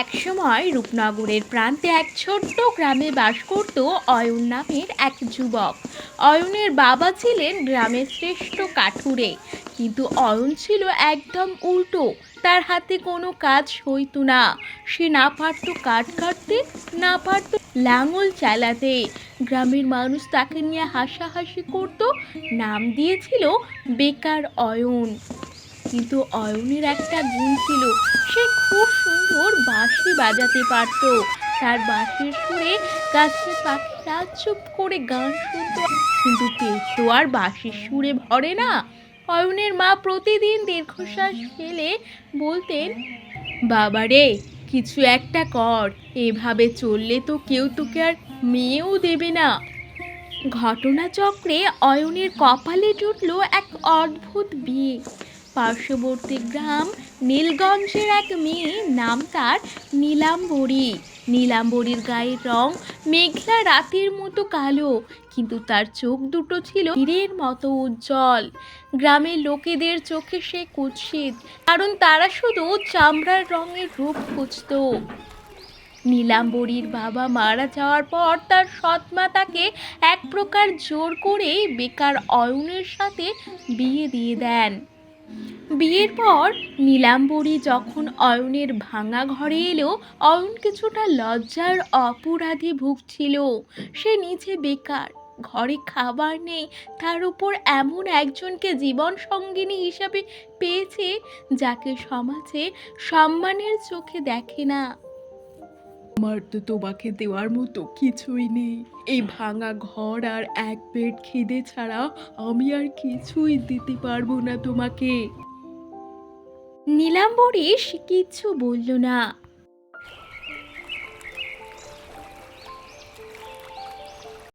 একসময় রূপনগরের প্রান্তে এক ছোট্ট গ্রামে বাস করত অয়ন নামের এক যুবক। অয়নের বাবা ছিলেন গ্রামের শ্রেষ্ঠ কাঠুরে, কিন্তু অয়ন ছিল একদম উল্টো। তার হাতে কোনো কাজ হইতো না। সে না পারত কাঠ কাটতে, না পারত লাঙল চালাতে। গ্রামের মানুষ তাকে নিয়ে হাসাহাসি করত, নাম দিয়েছিল বেকার অয়ন। কিন্তু অয়নের একটা গুণ ছিল, সে খুব সুন্দর বাঁশি বাজাতে পারত। তার বাঁশির সুরে গাছের পাখিরা চুপ করে গান শুনত। কিন্তু পেট তো আর বাঁশির সুরে ভরে না। অয়নের মা প্রতিদিন দীর্ঘশ্বাস ফেলে বলতেন, বাবারে, কিছু একটা কর, এভাবে চললে তো কেউ তোকে আর মেয়েও দেবে না। ঘটনাচক্রে অয়নের কপালে জুটল এক অদ্ভুত বিয়ে। পার্শ্ববর্তী গ্রাম নীলগঞ্জের এক মেয়ে, নাম তার নীলাম্বরী। নীলাম্বরীর গায়ের রং মেঘলা রাতের মতো কালো, কিন্তু তার চোখ দুটো ছিল হীরের মতো উজ্জ্বল। গ্রামের লোকেদের চোখে সে কুৎসিত, কারণ তারা শুধু চামড়ার রঙের রূপ খুঁজত। নীলাম্বরীর বাবা মারা যাওয়ার পর তার সৎমা তাকে এক প্রকার জোর করেই বেকার অয়নের সাথে বিয়ে দিয়ে দেন। বিয়ের পর নীলাম্বরী যখন অয়নের ভাঙা ঘরে এলো, অয়ন কিছুটা লজ্জার অপরাধে ভুগছিল। সে নিজে বেকার, ঘরে খাবার নেই, তার উপর এমন একজনকে জীবন সঙ্গিনী হিসাবে পেয়েছে যাকে সমাজে সম্মানের চোখে দেখে না। আমার তো তোমাকে দেওয়ার মতো কিছুই নেই। এই ভাঙা ঘর আর এক পেট খিদে ছাড়া আমি আর কিছুই দিতে পারবো না তোমাকে। নীলাম্বরী সে কিচ্ছু বলল না।